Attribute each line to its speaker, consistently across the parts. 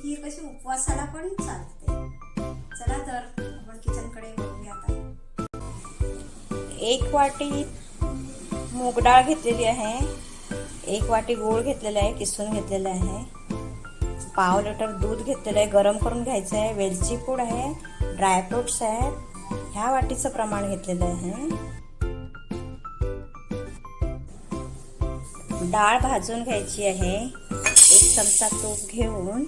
Speaker 1: खीर कशी उपवासाला पण चालते. चला तर आपण किचनकडे वळूया आता.
Speaker 2: 1 वाटी मूग डाळ घेतलेली आहे. 1 वाटी गूळ घेतलेला आहे, किसून घेतलेला आहे. पाव लिटर दूध घेतलेलं आहे, गरम करून घ्यायचं आहे. वेलची पूड आहे, ड्रायफ्रुट्स आहेत. ह्या वाटीचं प्रमाण घेतलेलं आहे. डाळ भाजून घ्यायची आहे. 1 चमचा तूप घेऊन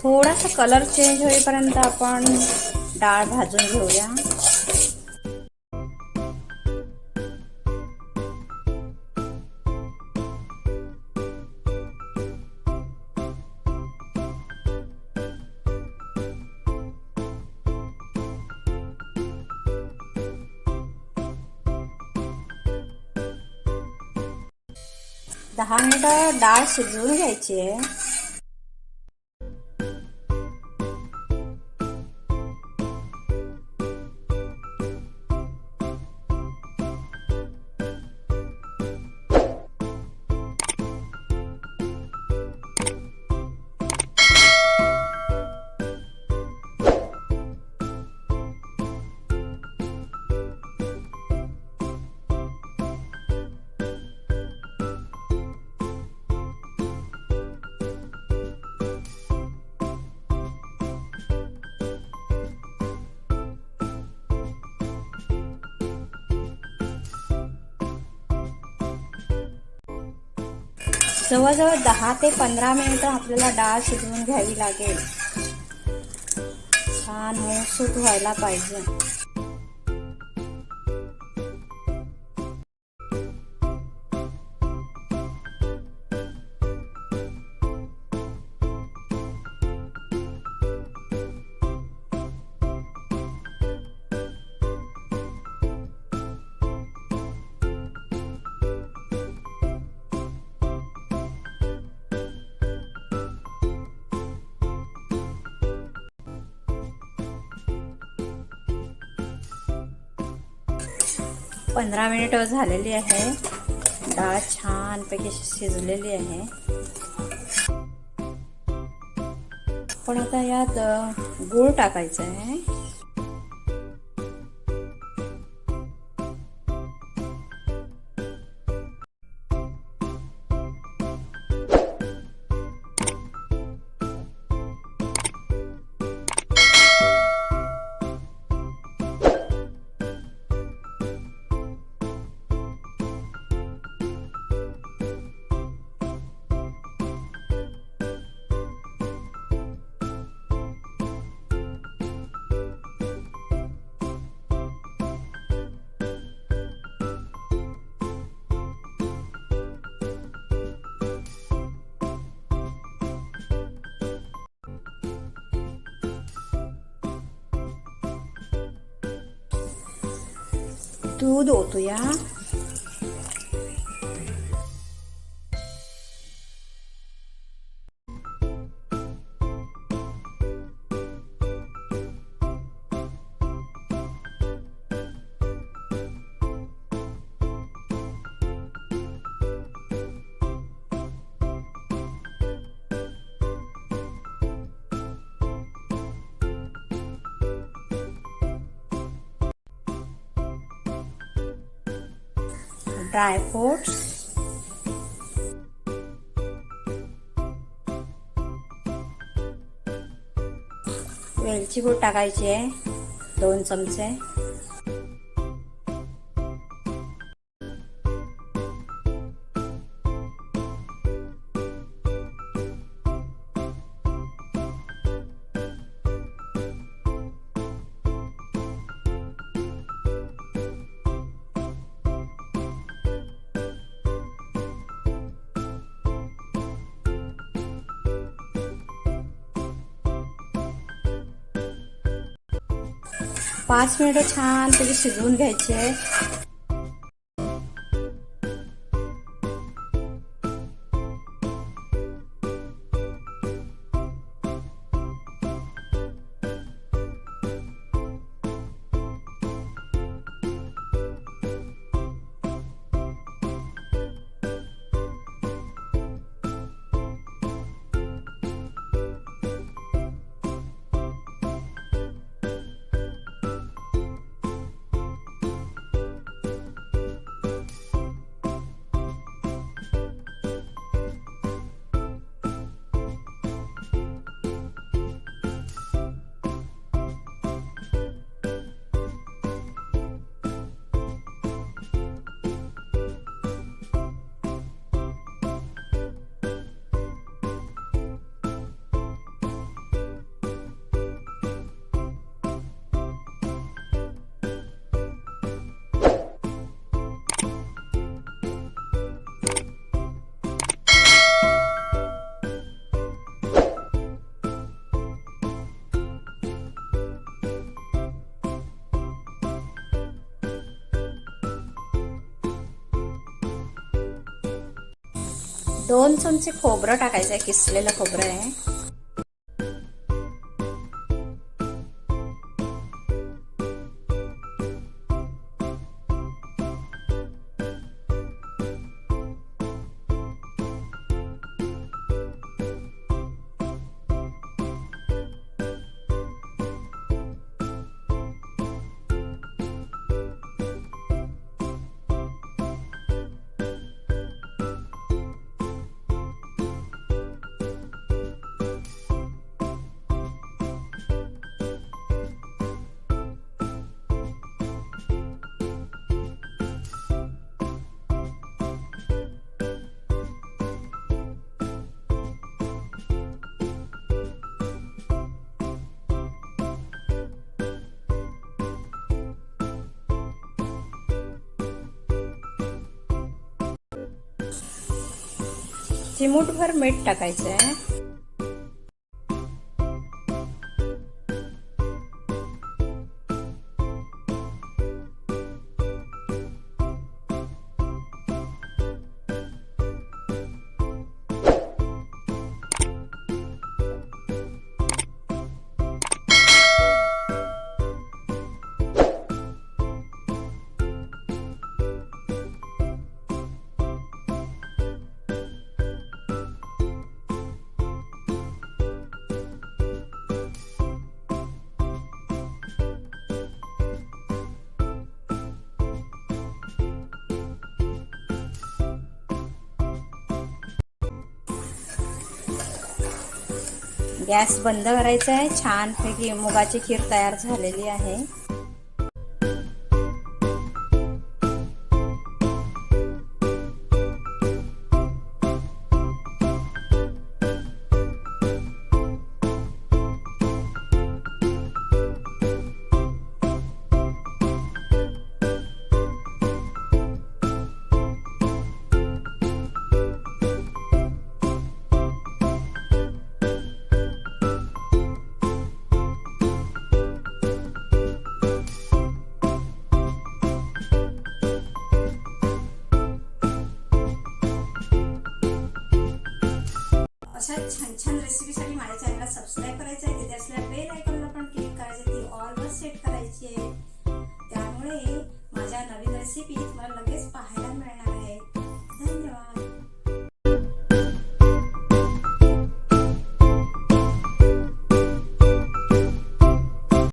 Speaker 2: थोडासा कलर चेंज होईपर्यंत आपण डाळ भाजून घेऊया. दहा मिनिटं डाळ शिजवून घ्यायची आहे. जवळजवळ 10 ते 15 मिनिटं आपल्याला डाळ शिजवून घ्यावी लागेल. छान मऊसूत व्हायला पाहिजे. पंधरा मिनिटं झालेली आहे. डाळ छानपैकी शिजलेली आहे. पण आता यात गूळ टाकायचा आहे. दूध ओतूया. ड्रायफ्रुट्स, वेलची पूड टाकायची आहे 2 चमचे. 5 मिनिटं छान त्याची शिजवून घ्यायची आहे. दोन चमचे खोबरं टाकायचं आहे, किसलेलं खोबरं आहे. चिमूटभर मीठ टाकायचं आहे. गॅस बंद करायचा आहे. छानपैकी मुगाची खीर तयार झालेली आहे.
Speaker 1: अशा छान छान रेसिपीसाठी माझ्या चॅनलला सबस्क्राईब करायचं आहे. तिथे असलेल्या